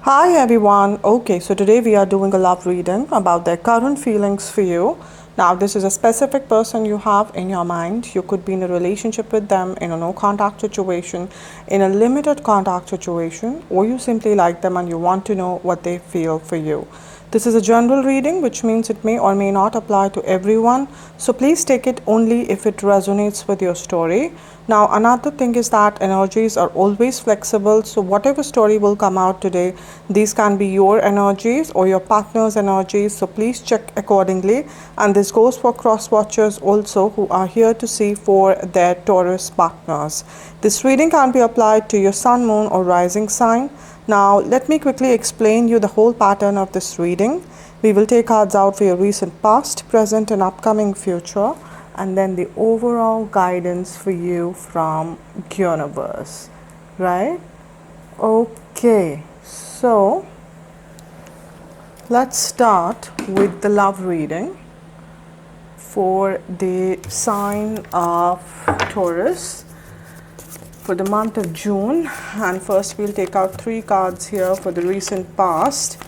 Hi everyone. Okay, so today we are doing a love reading about their current feelings for you. Now, this is a specific person you have in your mind. You could be in a relationship with them, in a no contact situation, in a limited contact situation, or you simply like them and you want to know what they feel for you. This is a general reading, which means it may or may not apply to everyone. So please take it only if it resonates with your story. Now, another thing is that energies are always flexible. So whatever story will come out today, these can be your energies or your partner's energies. So please check accordingly. And this goes for cross watchers also who are here to see for their Taurus partners. This reading can be applied to your sun, moon, or rising sign. Now, let me quickly explain you the whole pattern of this reading. We will take cards out for your recent past, present, and upcoming future, and then the overall guidance for you from universe, right? Okay, so let's start with the love reading for the sign of Taurus for the month of June. And first we'll take out 3 cards here for the recent past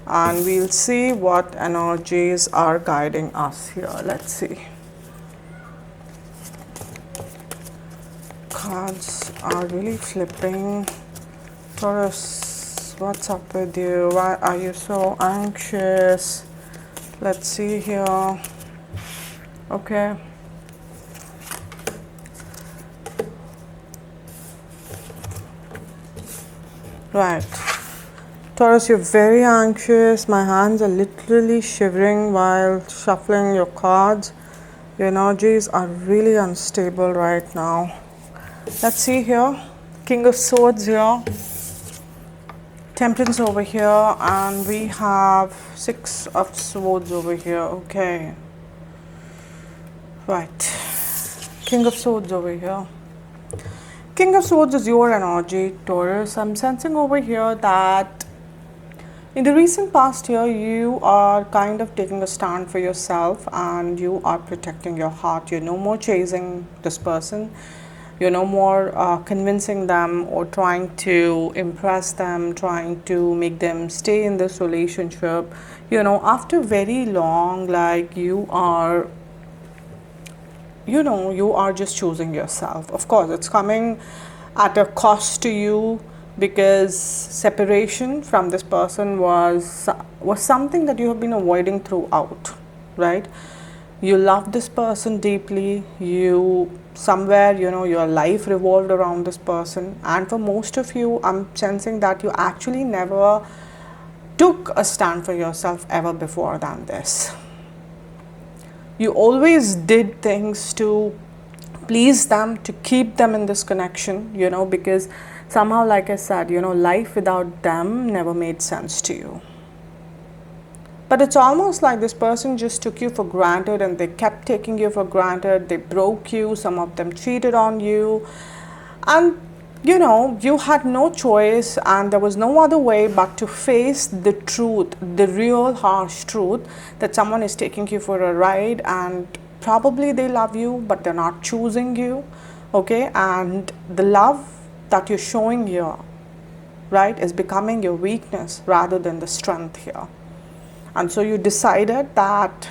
and we'll see what energies are guiding us here. Let's see. Cards are really flipping. Taurus, what's up with you? Why are you so anxious? Let's see here. Okay. Right. Taurus, you're very anxious. My hands are literally shivering while shuffling your cards. Your energies are really unstable right now. Let's see here. King of Swords here. Temperance over here. And we have 6 of Swords over here. Okay. Right. King of Swords over here. King of Swords is your energy, Taurus. I'm sensing over here that in the recent past year, you are kind of taking a stand for yourself and you are protecting your heart. You're no more chasing this person. You're no more convincing them or trying to impress them, trying to make them stay in this relationship. You know, after very long, like you are just choosing yourself. Of course, it's coming at a cost to you because separation from this person was something that you have been avoiding throughout, right? You love this person deeply. Your life revolved around this person, and for most of you, I'm sensing that you actually never took a stand for yourself ever before than this. You always did things to please them, to keep them in this connection, because somehow, like I said, life without them never made sense to you. But it's almost like this person just took you for granted and they kept taking you for granted. They broke you, some of them cheated on you. And you had no choice and there was no other way but to face the truth, the real harsh truth that someone is taking you for a ride and probably they love you but they're not choosing you, okay? And the love that you're showing here, right, is becoming your weakness rather than the strength here. And so you decided that,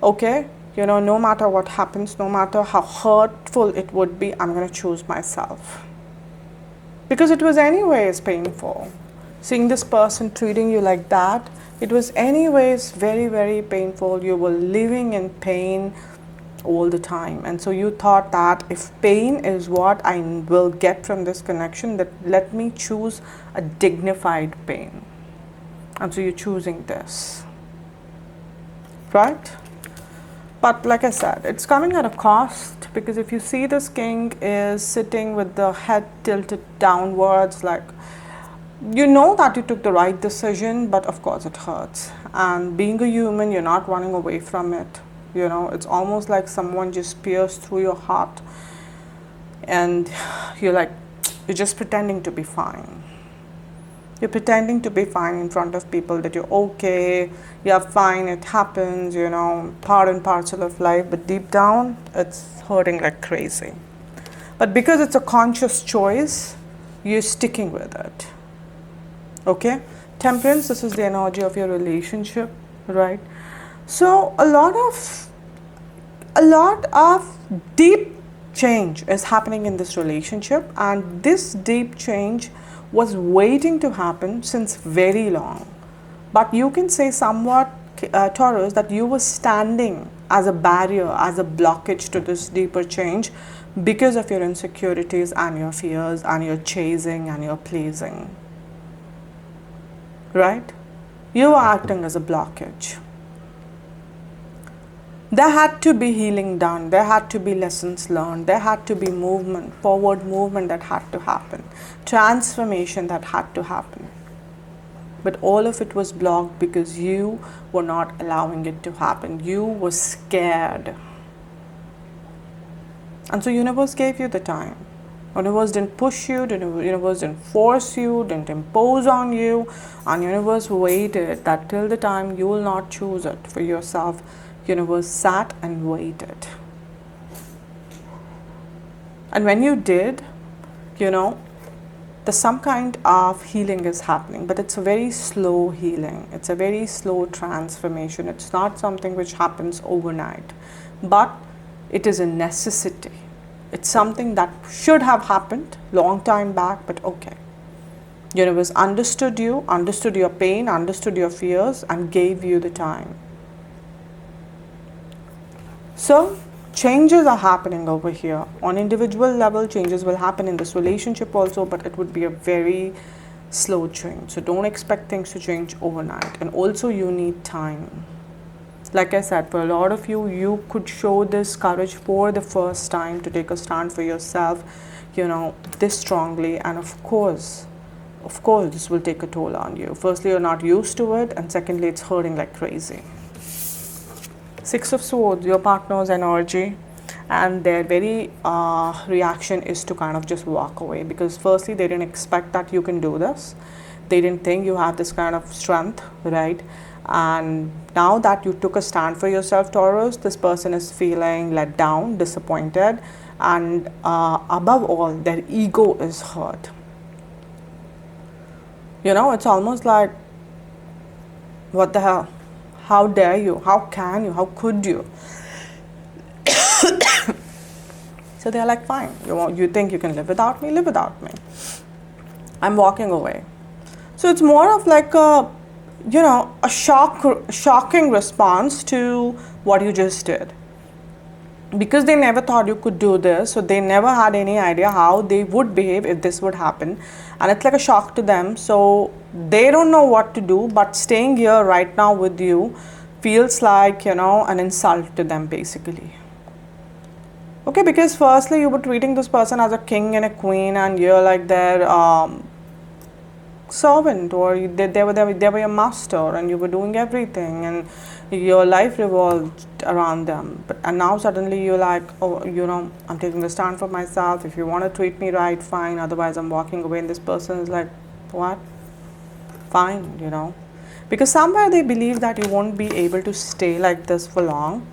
okay, no matter what happens, no matter how hurtful it would be, I'm going to choose myself. Because it was anyways painful. Seeing this person treating you like that, it was anyways very, very painful. You were living in pain all the time. And so you thought that if pain is what I will get from this connection, that let me choose a dignified pain. And so you're choosing this. Right? But like I said, it's coming at a cost, because if you see this king is sitting with the head tilted downwards, like you know that you took the right decision, but of course it hurts. And being a human, you're not running away from it. It's almost like someone just pierced through your heart and you're just pretending to be fine. You're pretending to be fine in front of people, that you're okay, you're fine, it happens, part and parcel of life, but deep down, it's hurting like crazy. But because it's a conscious choice, you're sticking with it, okay? Temperance, this is the energy of your relationship, right? So a lot of deep change is happening in this relationship, and this deep change was waiting to happen since very long. But you can say somewhat, Taurus, that you were standing as a barrier, as a blockage to this deeper change because of your insecurities and your fears and your chasing and your pleasing. Right? You are acting as a blockage. There had to be healing done, there had to be lessons learned, there had to be movement, forward movement that had to happen, transformation that had to happen. But all of it was blocked because you were not allowing it to happen. You were scared. And so universe gave you the time. Universe didn't push you, the universe didn't force you, didn't impose on you, and universe waited that till the time you will not choose it for yourself. Universe sat and waited. And when you did, there's some kind of healing is happening, but it's a very slow healing. It's a very slow transformation. It's not something which happens overnight, but it is a necessity. It's something that should have happened long time back, but okay. Universe understood you, understood your pain, understood your fears, and gave you the time. So changes are happening over here. On individual level, changes will happen in this relationship also, but it would be a very slow change. So don't expect things to change overnight. And also you need time. Like I said, for a lot of you, you could show this courage for the first time to take a stand for yourself, this strongly. And of course, this will take a toll on you. Firstly, you're not used to it. And secondly, it's hurting like crazy. Six of Swords, your partner's energy, and their very reaction is to kind of just walk away, because firstly they didn't expect that you can do this. They didn't think you have this kind of strength, right? And now that you took a stand for yourself, Taurus, this person is feeling let down, disappointed, and above all, their ego is hurt. It's almost like, what the hell? How dare you? How can you? How could you? So they're like, fine, you think you can live without me? Live without me. I'm walking away. So it's more of like a shocking response to what you just did. Because they never thought you could do this, so they never had any idea how they would behave if this would happen. And it's like a shock to them, so they don't know what to do, but staying here right now with you feels like, an insult to them basically. Okay, because firstly you were treating this person as a king and a queen, and you're like their servant, or they were your master, and you were doing everything, and your life revolved around them. And now suddenly you're like, oh, I'm taking a stand for myself. If you want to treat me right, fine, otherwise I'm walking away. And this person is like, what? Fine, because somewhere they believe that you won't be able to stay like this for long,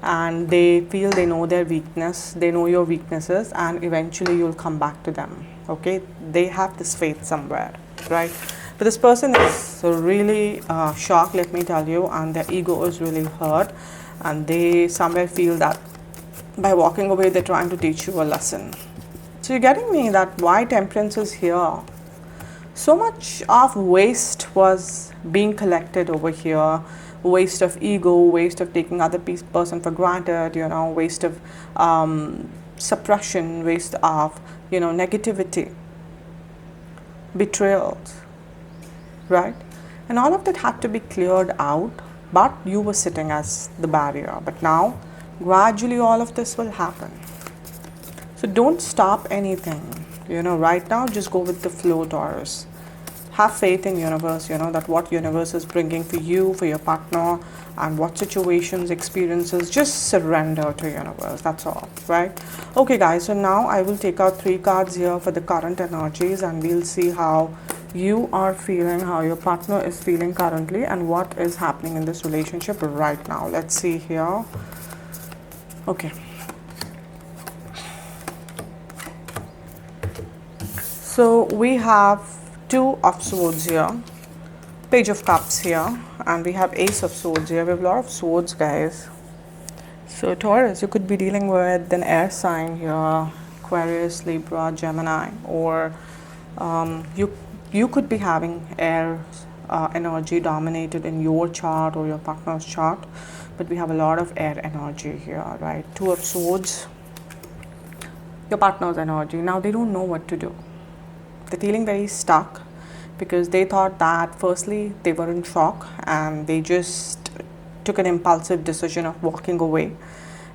and they feel they know their weakness, they know your weaknesses, and eventually you'll come back to them. Okay, they have this faith somewhere, right? But this person is really shocked, let me tell you, and their ego is really hurt, and they somewhere feel that by walking away they're trying to teach you a lesson. So you're getting me that why Temperance is here. So much of waste was being collected over here. Waste of ego, waste of taking other person for granted, waste of suppression, waste of negativity, betrayals, right? And all of that had to be cleared out, but you were sitting as the barrier. But now gradually all of this will happen. So don't stop anything, right now. Just go with the flow, Taurus. Have faith in universe, that what universe is bringing for you, for your partner, and what situations, experiences, just surrender to universe. That's all, right? Okay, guys, so now I will take out 3 cards here for the current energies, and we'll see how you are feeling, how your partner is feeling currently, and what is happening in this relationship right now. Let's see here. Okay. So we have 2 of Swords here. Page of Cups here, and we have Ace of Swords here. We have a lot of swords, guys. So Taurus, you could be dealing with an air sign here, Aquarius, Libra, Gemini, or you could be having air energy dominated in your chart or your partner's chart, but we have a lot of air energy here, right? Two of Swords, your partner's energy. Now they don't know what to do. They're feeling very stuck because they thought that firstly they were in shock and they just took an impulsive decision of walking away,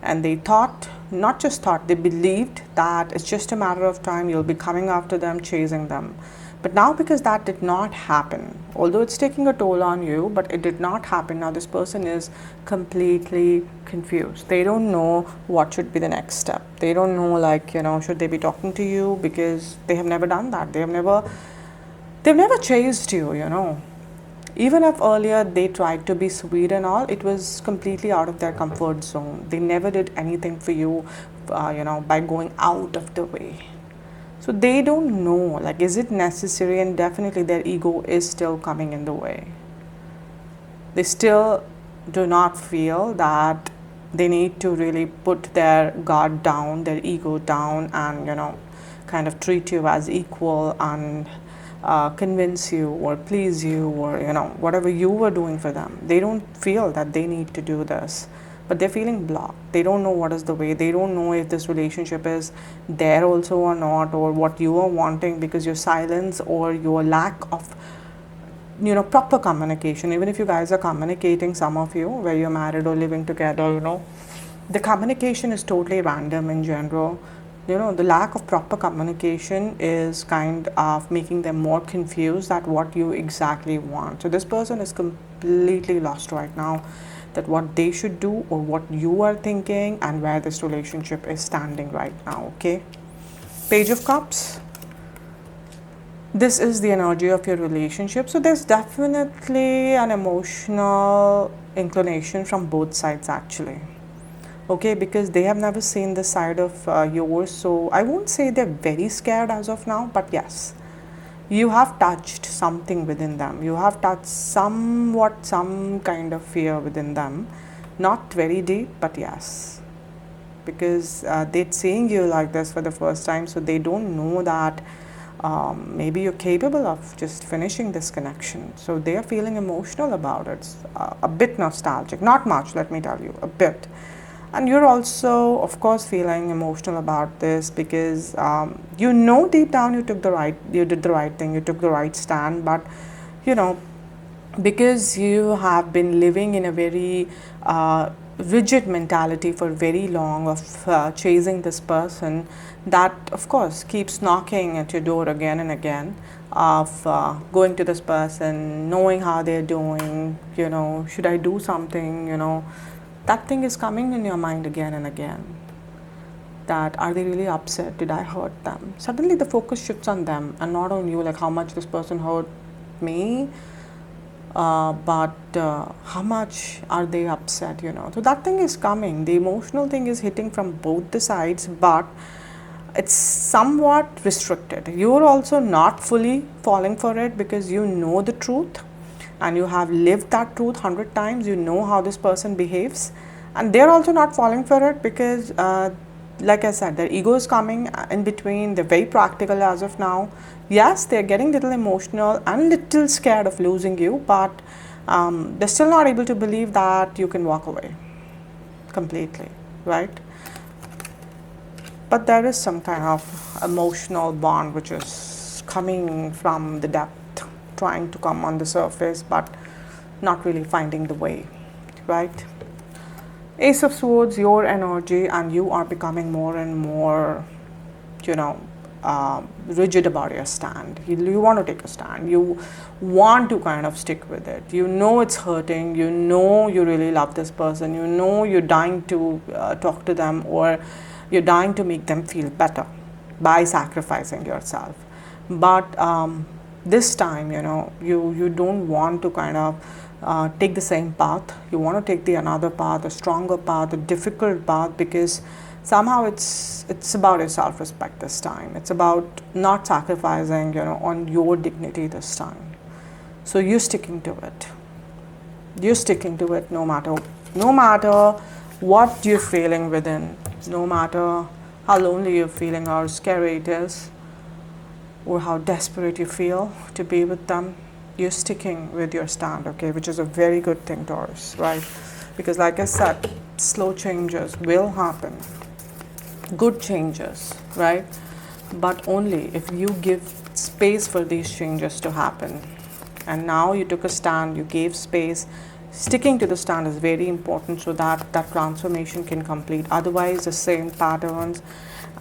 and they thought, not just thought, they believed that it's just a matter of time, you'll be coming after them, chasing them. But now, because that did not happen, although it's taking a toll on you, but it did not happen, now this person is completely confused. They don't know what should be the next step. They don't know, like, you know, should they be talking to you, because they have never done that. They've never chased you, you know. Even if earlier they tried to be sweet and all, it was completely out of their comfort zone. They never did anything for you, you know, by going out of the way. So they don't know, like, is it necessary? And definitely their ego is still coming in the way. They still do not feel that they need to really put their guard down, their ego down, and, you know, kind of treat you as equal and convince you or please you, or, you know, whatever you were doing for them. They don't feel that they need to do this, but they're feeling blocked. They don't know what is the way. They don't know if this relationship is there also or not, or what you are wanting, because your silence or your lack of, you know, proper communication. Even if you guys are communicating, some of you, where you're married or living together, you know, the communication is totally random in general. You know, the lack of proper communication is kind of making them more confused at what you exactly want. So this person is completely lost right now, that what they should do or what you are thinking and where this relationship is standing right now. Okay, Page of Cups. This is the energy of your relationship. So there's definitely an emotional inclination from both sides, actually. Okay, because they have never seen this side of yours. So I won't say they're very scared as of now, but yes, you have touched something within them. You have touched somewhat some kind of fear within them. Not very deep, but yes, because they're seeing you like this for the first time, so they don't know that maybe you're capable of just finishing this connection. So they are feeling emotional about it, a bit nostalgic, not much, let me tell you, a bit. And you're also, of course, feeling emotional about this because you know deep down you did the right thing, you took the right stand, but, you know, because you have been living in a very rigid mentality for very long of chasing this person, that of course keeps knocking at your door again and again, of going to this person, knowing how they're doing, you know, should I do something, you know, that thing is coming in your mind again and again. That are they really upset? Did I hurt them? Suddenly the focus shifts on them and not on you, like how much this person hurt me, but how much are they upset, you know. So that thing is coming. The emotional thing is hitting from both the sides, but it's somewhat restricted. You're also not fully falling for it because you know the truth and you have lived that truth 100 times. You know how this person behaves, and they're also not falling for it because like I said, their ego is coming in between. They're very practical as of now. Yes, they're getting little emotional and little scared of losing you, but they're still not able to believe that you can walk away completely, right? But there is some kind of emotional bond which is coming from the depth, trying to come on the surface, but not really finding the way, right? Ace of Swords, your energy, and you are becoming more and more, you know, rigid about your stand. You want to take a stand. You want to kind of stick with it. You know it's hurting. You know you really love this person. You know you're dying to talk to them, or you're dying to make them feel better by sacrificing yourself. But this time, you know, you don't want to kind of take the same path. You want to take the another path, a stronger path, a difficult path, because somehow it's about your self-respect this time. It's about not sacrificing, you know, on your dignity this time. So you're sticking to it. You're sticking to it no matter what you're feeling within, no matter how lonely you're feeling or scary it is, or how desperate you feel to be with them. You're sticking with your stand, okay, which is a very good thing, Taurus, right? Because like I said, slow changes will happen, good changes, right? But only if you give space for these changes to happen. And now you took a stand, you gave space. Sticking to the stand is very important so that that transformation can complete. Otherwise, the same patterns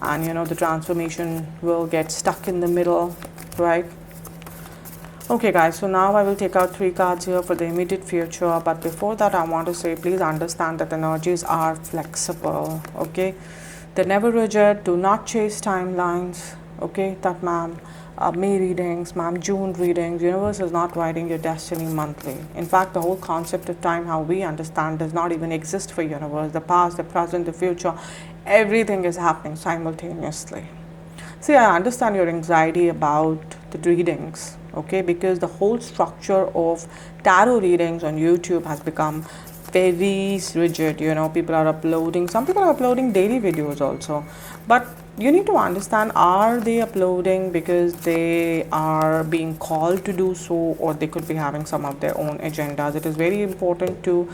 and the transformation will get stuck in the middle, right? Okay guys, so now I will take out 3 cards here for the immediate future, but before that I want to say, please understand that energies are flexible, okay? They're never rigid. Do not chase timelines, okay? That ma'am, May readings, ma'am, June readings, universe is not writing your destiny monthly. In fact, the whole concept of time, how we understand, does not even exist for universe. The past, the present, the future, everything is happening simultaneously. See, I understand your anxiety about the readings, okay? Because the whole structure of tarot readings on YouTube has become very rigid. People are uploading, some people are uploading daily videos also. But you need to understand, are they uploading because they are being called to do so, or they could be having some of their own agendas? It is very important to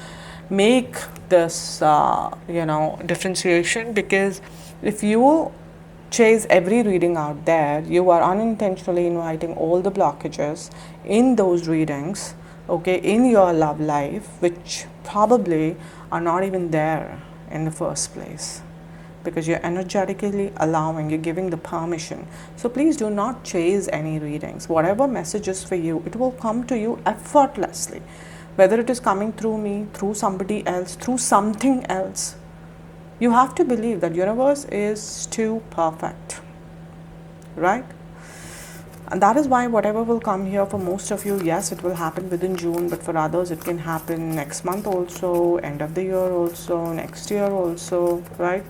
make this, differentiation, because if you chase every reading out there, you are unintentionally inviting all the blockages in those readings, okay, in your love life, which probably are not even there in the first place, because you're energetically allowing, you're giving the permission. So please do not chase any readings. Whatever message is for you, it will come to you effortlessly, whether it is coming through me, through somebody else, through something else. You have to believe that universe is too perfect, right? And that is why whatever will come here for most of you, yes, it will happen within June, but for others it can happen next month also, end of the year also, next year also, right?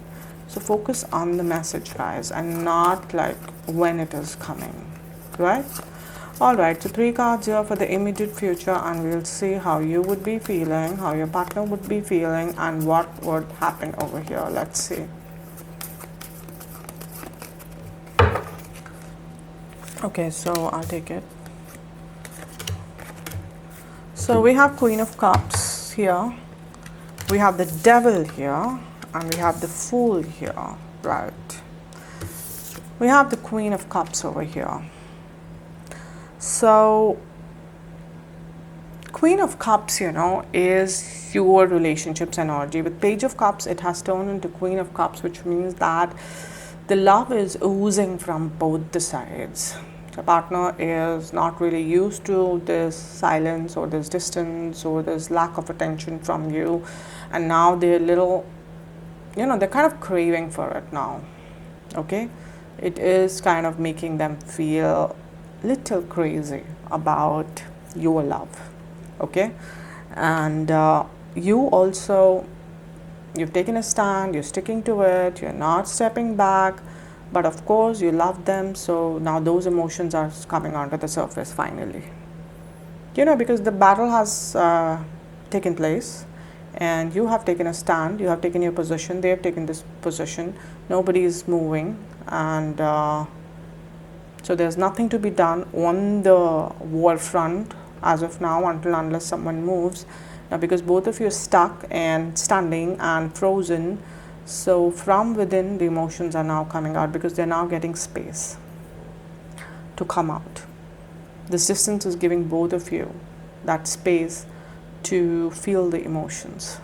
So focus on the message, guys, and not like when it is coming, right? Alright, so 3 cards here for the immediate future, and we'll see how you would be feeling, how your partner would be feeling, and what would happen over here. Let's see. Okay, so I'll take it. So we have Queen of Cups here, we have the Devil here, and we have the Fool here, right? We have the Queen of Cups over here. So Queen of Cups, is your relationships energy. With Page of Cups, it has turned into Queen of Cups, which means that the love is oozing from both the sides. The partner is not really used to this silence or this distance or this lack of attention from you, and now they're they're kind of craving for it now, okay? It is kind of making them feel little crazy about your love, okay? And you've taken a stand, you're sticking to it, you're not stepping back, but of course you love them. So now those emotions are coming onto the surface finally, because the battle has taken place, and you have taken a stand, you have taken your position, they have taken this position, nobody is moving, and so there's nothing to be done on the war front as of now, unless someone moves. Now, because both of you are stuck and standing and frozen, so from within the emotions are now coming out, because they're now getting space to come out. This distance is giving both of you that space to feel the emotions,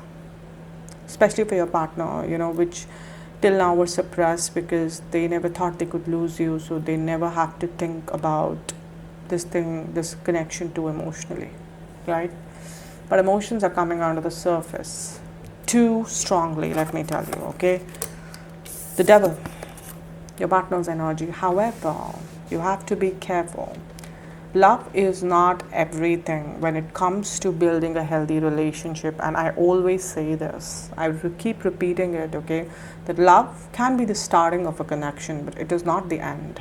especially for your partner, which till now were suppressed because they never thought they could lose you, so they never have to think about this connection too emotionally, right? But emotions are coming onto the surface too strongly, let me tell you, okay? The Devil, your partner's energy. However, you have to be careful. Love is not everything when it comes to building a healthy relationship, and I always say this, I keep repeating it, okay, that love can be the starting of a connection, but it is not the end.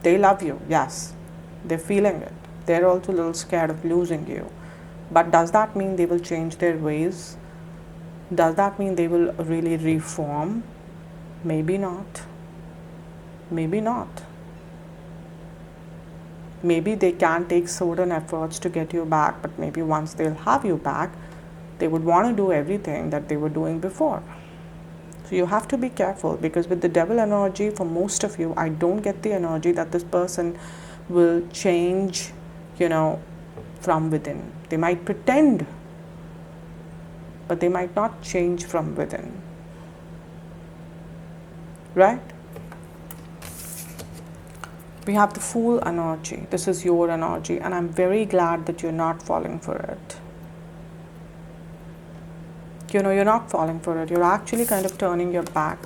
They love you, yes, they're feeling it, They're also a little scared of losing you. But does that mean they will change their ways? Does that mean they will really reform? Maybe not. Maybe not. Maybe they can take certain efforts to get you back, but maybe once they'll have you back, they would want to do everything that they were doing before. So you have to be careful, because with the devil energy, for most of you, I don't get the energy that this person will change, from within. They might pretend, but they might not change from within. Right? We have the Fool energy. This is your energy, and I'm very glad that you're not falling for it. You're not falling for it. You're actually kind of turning your back.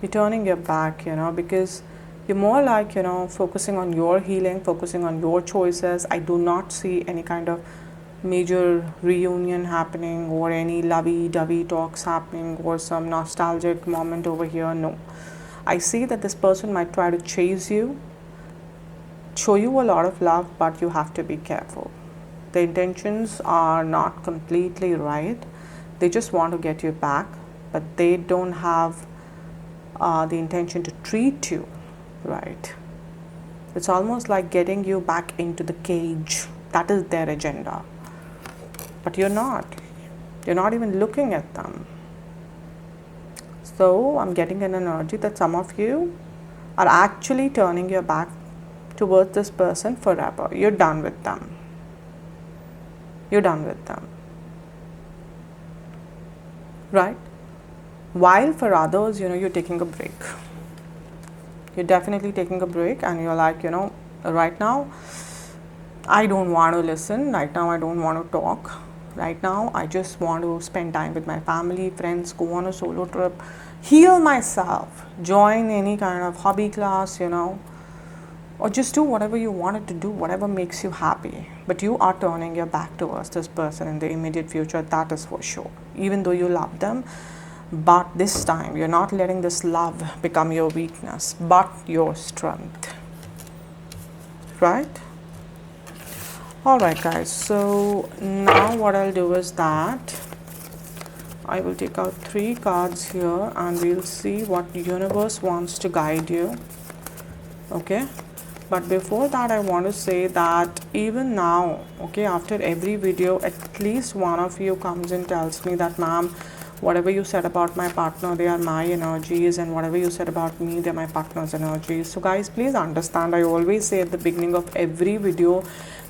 You're turning your back, because you're more like, focusing on your healing, focusing on your choices. I do not see any kind of major reunion happening or any lovey-dovey talks happening or some nostalgic moment over here. No. I see that this person might try to chase you, show you a lot of love, but you have to be careful. The intentions are not completely right. They just want to get you back, but they don't have the intention to treat you right. It's almost like getting you back into the cage. That is their agenda. But you're not. You're not even looking at them. So I'm getting an energy that some of you are actually turning your back towards this person forever. You're done with them. You're done with them. Right? While for others, you're taking a break. You're definitely taking a break, and you're like, right now, I don't want to listen. Right now, I don't want to talk. Right now, I just want to spend time with my family, friends, go on a solo trip, heal myself, join any kind of hobby class, or just do whatever you wanted to do, whatever makes you happy. But you are turning your back towards this person in the immediate future, that is for sure. Even though you love them, but this time you're not letting this love become your weakness, but your strength. Right? Alright guys, so now what I'll do is that I will take out 3 cards here, and we'll see what the universe wants to guide you. Okay? But before that, I want to say that even now, okay, after every video, at least one of you comes and tells me that, ma'am, whatever you said about my partner, they are my energies, and whatever you said about me, they're my partner's energies. So guys, please understand, I always say at the beginning of every video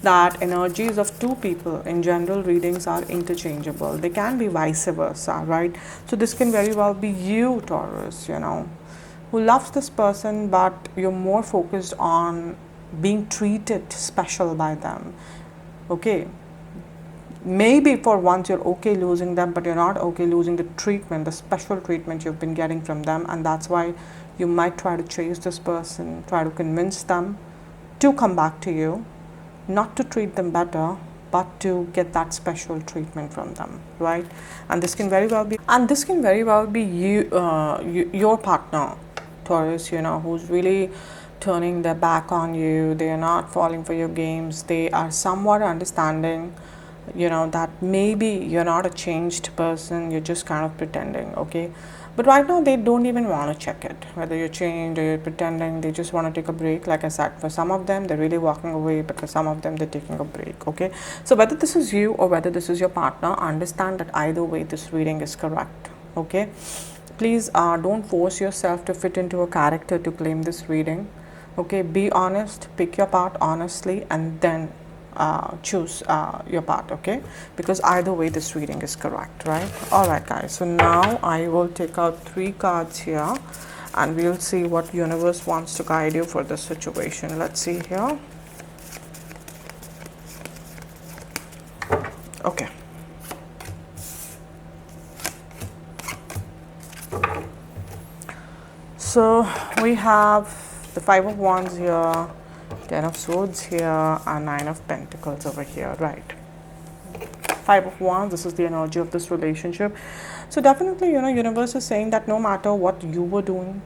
that energies of 2 people in general readings are interchangeable. They can be vice versa, right? So this can very well be you, Taurus, who loves this person, but you're more focused on being treated special by them. Okay, maybe for once you're okay losing them, but you're not okay losing the treatment, the special treatment you've been getting from them, and that's why you might try to chase this person, try to convince them to come back to you, not to treat them better, but to get that special treatment from them, right? And this can very well be you, your partner, Taurus, who's really turning their back on you. They are not falling for your games. They are somewhat understanding, that maybe you're not a changed person, you're just kind of pretending, okay? But right now, they don't even want to check it, whether you're changed or you're pretending. They just want to take a break. Like I said, for some of them, they're really walking away, but for some of them, they're taking a break, okay? So whether this is you or whether this is your partner, understand that either way, this reading is correct, okay? Please don't force yourself to fit into a character to claim this reading, okay? Be honest, pick your part honestly, and then choose your part, okay? Because either way this reading is correct, right? All right guys, so now I will take out 3 cards here, and we'll see what universe wants to guide you for this situation. Let's see here. Okay, so we have the 5 of Wands here, 10 of Swords here, and 9 of Pentacles over here, right? 5 of Wands, this is the energy of this relationship. So definitely, universe is saying that no matter what you were doing,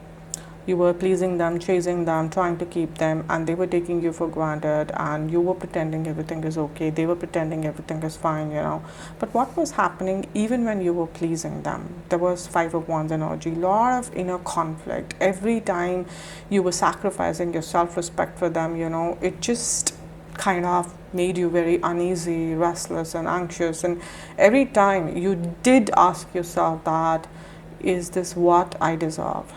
You were pleasing them, chasing them, trying to keep them, and they were taking you for granted, and you were pretending everything is okay. They were pretending everything is fine, you know. But what was happening even when you were pleasing them? There was Five of Wands energy, lot of inner conflict. Every time you were sacrificing your self-respect for them, you know, it just kind of made you very uneasy, restless, and anxious. And every time you did ask yourself that, is this what I deserve?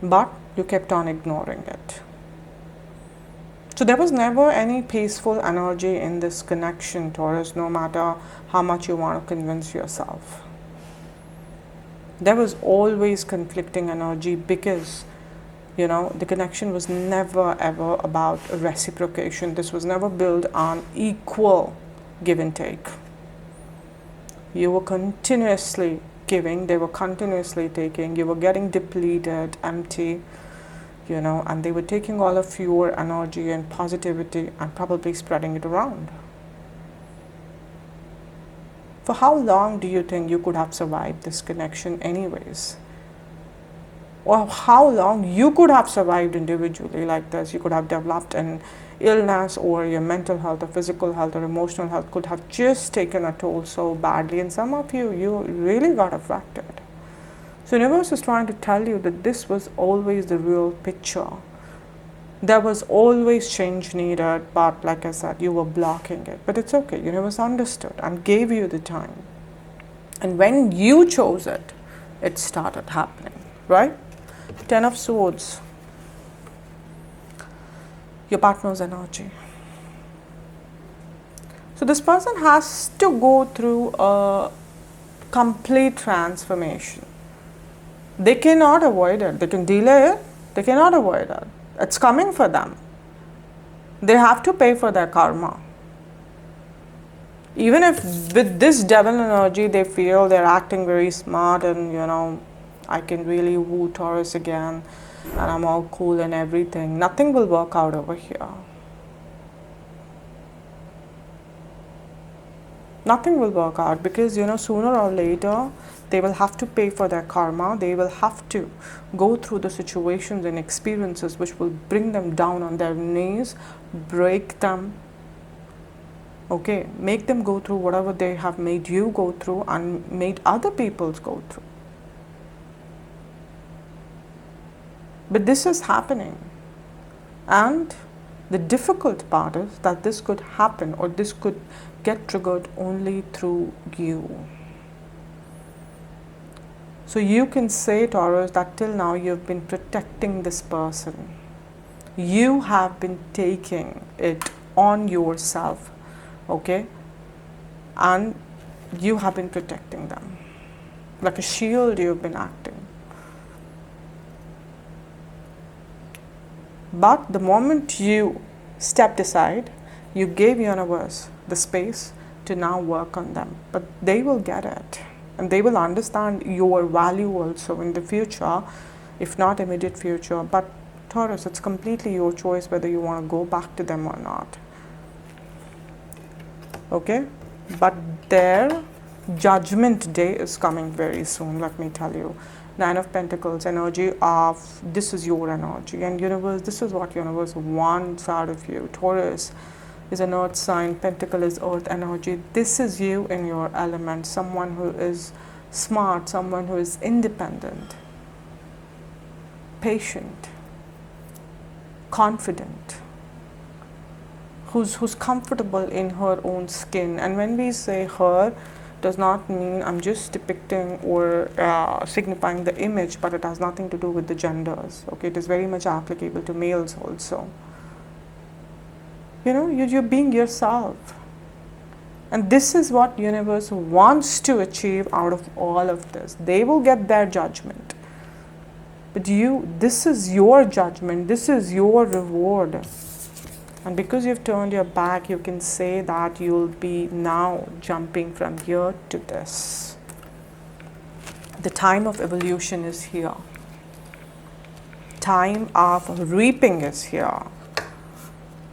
But you kept on ignoring it. So there was never any peaceful energy in this connection, Taurus, no matter how much you want to convince yourself. There was always conflicting energy because, you know, the connection was never ever about reciprocation. This was never built on equal give and take. You were continuously giving, they were continuously taking, you were getting depleted, empty, you know, and they were taking all of your energy and positivity and probably spreading it around. For how long do you think you could have survived this connection anyways? Or how long you could have survived individually like this? You could have developed an illness, or your mental health or physical health or emotional health could have just taken a toll so badly, and some of you really got affected. So universe is trying to tell you that this was always the real picture. There was always change needed, but like I said, you were blocking it. But it's okay, universe understood and gave you the time. And when you chose it, it started happening, right? 10 of Swords. Your partner's energy. So this person has to go through a complete transformation. They cannot avoid it. They can delay it. They cannot avoid it. It's coming for them. They have to pay for their karma. Even if with this devil energy they feel they're acting very smart and, you know, I can really woo Taurus again and I'm all cool and everything, nothing will work out over here. Nothing will work out because, you know, sooner or later they will have to pay for their karma. They will have to go through the situations and experiences which will bring them down on their knees, break them, okay, make them go through whatever they have made you go through and made other people go through. But this is happening, and the difficult part is that this could happen or this could get triggered only through you. So you can say, Taurus, that till now you've been protecting this person. You have been taking it on yourself, okay? And you have been protecting them. Like a shield you've been acting. But the moment you stepped aside, you gave universe the space to now work on them. But they will get it. And they will understand your value also in the future, if not immediate future. But Taurus, it's completely your choice whether you want to go back to them or not. Okay? But their judgment day is coming very soon, let me tell you. 9 of Pentacles, energy of this is your energy. And universe, this is what universe wants out of you. Taurus is an earth sign, Pentacle is earth energy. This is you in your element, someone who is smart, someone who is independent, patient, confident, who's comfortable in her own skin. And when we say her, does not mean I'm just depicting or signifying the image, but it has nothing to do with the genders. Okay, it is very much applicable to males also. You know, you're being yourself. And this is what universe wants to achieve out of all of this. They will get their judgment. But this is your judgment, this is your reward. And because you've turned your back, you can say that you'll be now jumping from here to this. The time of evolution is here. Time of reaping is here.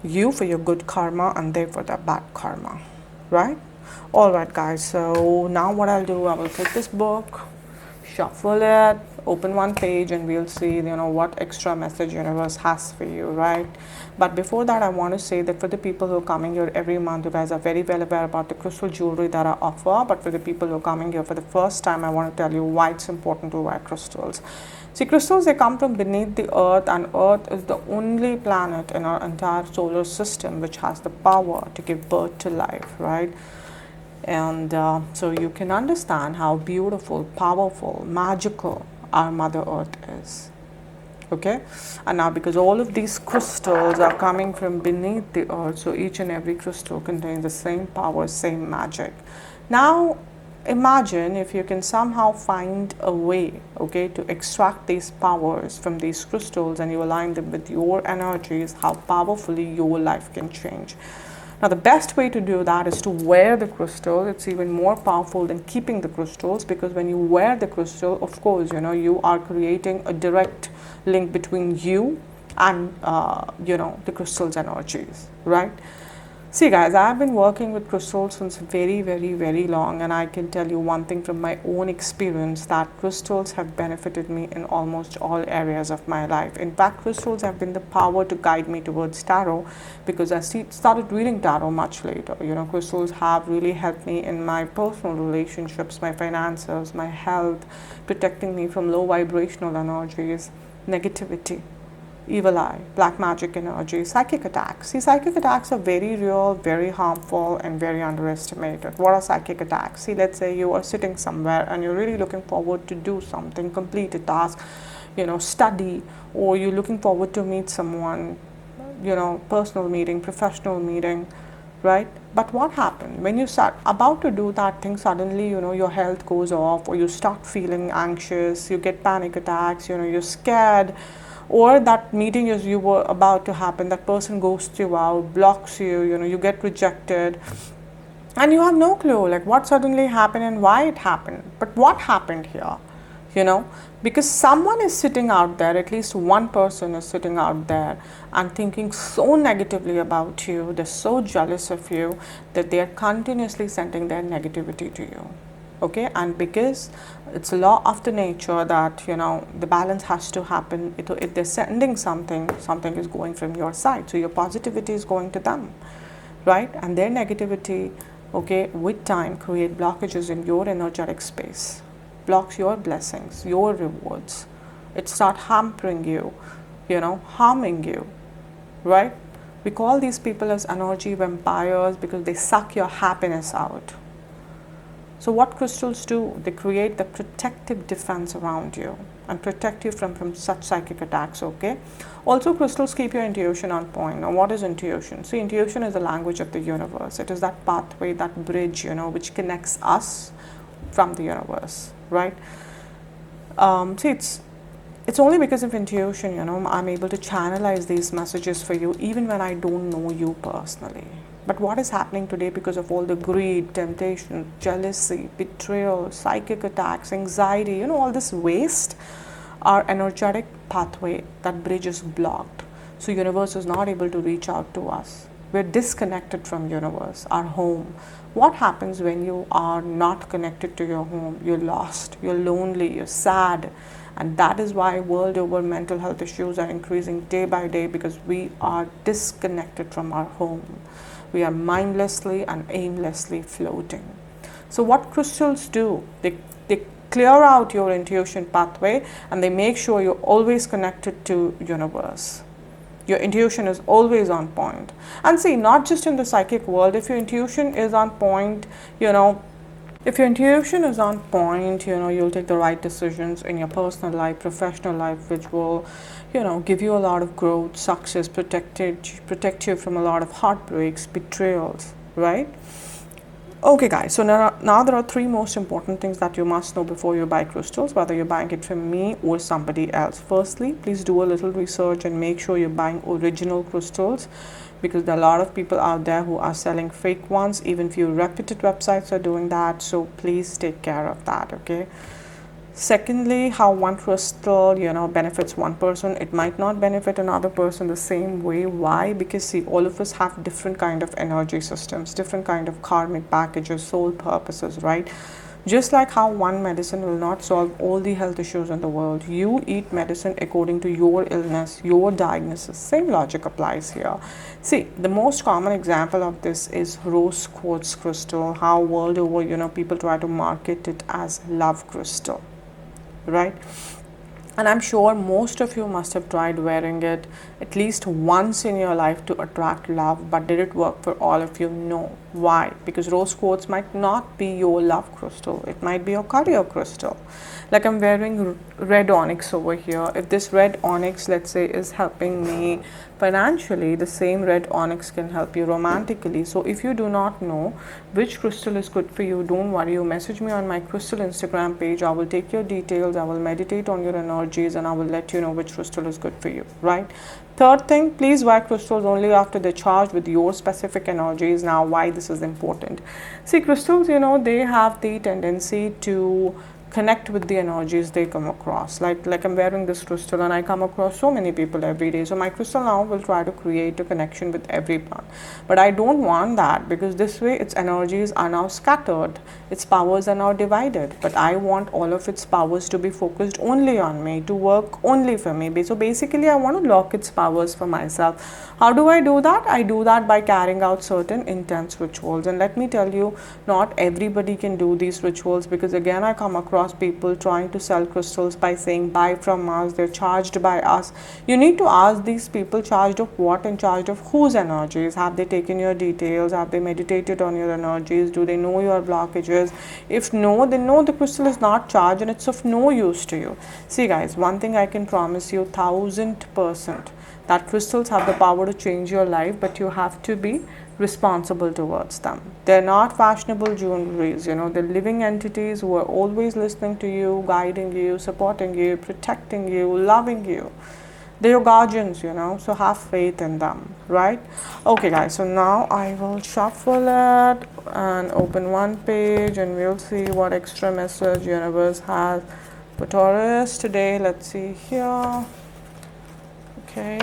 You for your good karma and they for their bad karma. Right? Alright guys, so now what I'll do, I will take this book, shuffle it, open one page, and we'll see, what extra message universe has for you, right? But before that, I want to say that for the people who are coming here every month, you guys are very well aware about the crystal jewelry that I offer. But for the people who are coming here for the first time, I want to tell you why it's important to wear crystals. See, crystals, they come from beneath the earth, and earth is the only planet in our entire solar system which has the power to give birth to life, right? And so you can understand how beautiful, powerful, magical our Mother Earth is. Okay, and now because all of these crystals are coming from beneath the earth, so each and every crystal contains the same power, same magic. Now imagine if you can somehow find a way, okay, to extract these powers from these crystals and you align them with your energies, how powerfully your life can change. Now the best way to do that is to wear the crystal. It's even more powerful than keeping the crystals, because when you wear the crystal, of course, you are creating a direct link between you and the crystal's energies, right? See guys, I've been working with crystals since very, very, very long, and I can tell you one thing from my own experience, that crystals have benefited me in almost all areas of my life. In fact, crystals have been the power to guide me towards tarot, because I started reading tarot much later. Crystals have really helped me in my personal relationships, my finances, my health, protecting me from low vibrational energies, negativity, evil eye, black magic energy, psychic attacks. See, psychic attacks are very real, very harmful, and very underestimated. What are psychic attacks? See, let's say you are sitting somewhere and you're really looking forward to do something, complete a task, study, or you're looking forward to meet someone, personal meeting, professional meeting, right? But what happened when you start about to do that thing? Suddenly, your health goes off, or you start feeling anxious, you get panic attacks, you're scared, or that meeting as you were about to happen, that person ghosts you out, blocks you, you get rejected, and you have no clue like what suddenly happened and why it happened. But what happened here? Because someone is sitting out there, at least one person is sitting out there and thinking so negatively about you, they're so jealous of you that they are continuously sending their negativity to you. Okay, and because it's a law of the nature that the balance has to happen. If they're sending something is going from your side, so your positivity is going to them, right? And their negativity, okay, with time create blockages in your energetic space, blocks your blessings, your rewards. It start hampering you, harming you, right? We call these people as energy vampires because they suck your happiness out. So what crystals do? They create the protective defense around you and protect you from such psychic attacks, okay? Also, crystals keep your intuition on point. Now, what is intuition? See, intuition is the language of the universe. It is that pathway, that bridge, which connects us from the universe, right? See, it's only because of intuition, I'm able to channelize these messages for you even when I don't know you personally. But what is happening today because of all the greed, temptation, jealousy, betrayal, psychic attacks, anxiety, all this waste, our energetic pathway, that bridge is blocked. So universe is not able to reach out to us. We're disconnected from universe, our home. What happens when you are not connected to your home? You're lost, you're lonely, you're sad. And that is why world over mental health issues are increasing day by day, because we are disconnected from our home. We are mindlessly and aimlessly floating. So what crystals do? They clear out your intuition pathway, and they make sure you're always connected to universe. Your intuition is always on point. And see, not just in the psychic world, if your intuition is on point, if your intuition is on point, you'll take the right decisions in your personal life, professional life, which will, give you a lot of growth, success, protect you from a lot of heartbreaks, betrayals, right? Okay guys, so now there are three most important things that you must know before you buy crystals, whether you're buying it from me or somebody else. Firstly, please do a little research and make sure you're buying original crystals, because there are a lot of people out there who are selling fake ones. Even few reputed websites are doing that, so please take care of that, okay? Secondly, how one crystal, benefits one person, it might not benefit another person the same way. Why? Because see, all of us have different kind of energy systems, different kind of karmic packages, soul purposes, right? Just like how one medicine will not solve all the health issues in the world, you eat medicine according to your illness, your diagnosis. Same logic applies here. See, the most common example of this is rose quartz crystal, how world over, people try to market it as love crystal, right? And I'm sure most of you must have tried wearing it at least once in your life to attract love, but did it work for all of you? No. Why? Because rose quartz might not be your love crystal, it might be your career crystal. Like I'm wearing red onyx over here. If this red onyx, let's say, is helping me financially, the same red onyx can help you romantically. So if you do not know which crystal is good for you, don't worry, you message me on my crystal Instagram page. I will take your details, I will meditate on your energies, and I will let you know which crystal is good for you, right? Third thing, please wear crystals only after they're charged with your specific energies. Now, why this is important? See, crystals, they have the tendency to connect with the energies they come across. Like I'm wearing this crystal and I come across so many people every day. So my crystal now will try to create a connection with everyone. But I don't want that, because this way its energies are now scattered. Its powers are now divided. But I want all of its powers to be focused only on me, to work only for me. So basically I want to lock its powers for myself. How do I do that? I do that by carrying out certain intense rituals. And let me tell you, not everybody can do these rituals, because again I come across people trying to sell crystals by saying buy from us, they're charged by us. You need to ask these people, charged of what and charged of whose energies? Have they taken your details? Have they meditated on your energies? Do they know your blockages? If no, then no, the crystal is not charged and it's of no use to you. See guys, one thing I can promise you 1000%, that crystals have the power to change your life, but you have to be responsible towards them. They're not fashionable jewelries, they're living entities who are always listening to you, guiding you, supporting you, protecting you, loving you. They're your guardians, so have faith in them, right? Okay guys, so now I will shuffle it and open one page and we'll see what extra message universe has for Taurus today. Let's see here. Okay.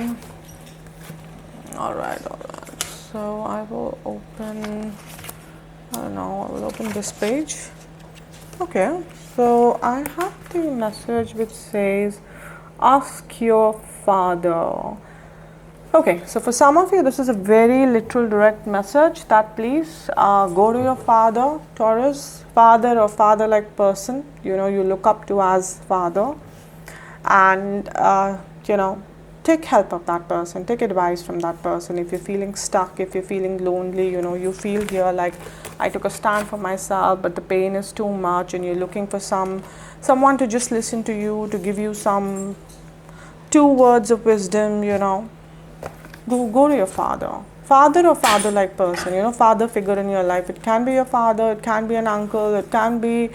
All right. So I will open, I will open this page. Okay, so I have the message which says, ask your father. Okay, so for some of you, this is a very literal direct message that please go to your father, Taurus, father or father-like person, you look up to as father, and, take help of that person, take advice from that person. If you're feeling stuck, if you're feeling lonely, you feel here like I took a stand for myself, but the pain is too much, and you're looking for someone to just listen to you, to give you some 2 words of wisdom, go to your father. Father or father-like person, father figure in your life. It can be your father, it can be an uncle, it can be,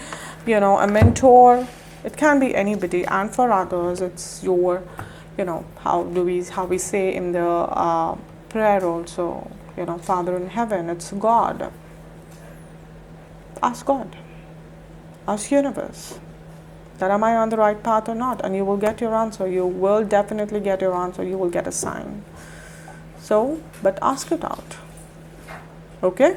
a mentor, it can be anybody. And for others, it's your, how we say in the prayer also, Father in heaven, it's God. Ask God, ask universe, that am I on the right path or not? And you will get your answer. You will definitely get your answer. You will get a sign. So, but ask it out. Okay?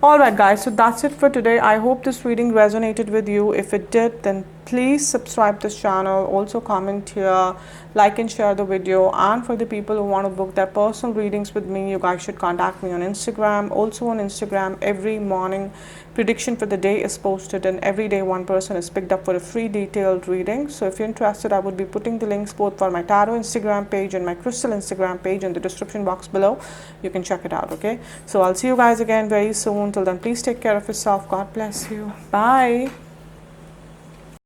Alright guys, so that's it for today. I hope this reading resonated with you. If it did, then please subscribe this channel. Also comment here, like and share the video. And for the people who want to book their personal readings with me, you guys should contact me on Instagram. Also on Instagram, every morning prediction for the day is posted, and every day one person is picked up for a free detailed reading. So if you're interested, I would be putting the links both for my tarot Instagram page and my crystal Instagram page in the description box below. You can check it out. Okay, so I'll see you guys again very soon. Till then, please take care of yourself. God bless you. Bye.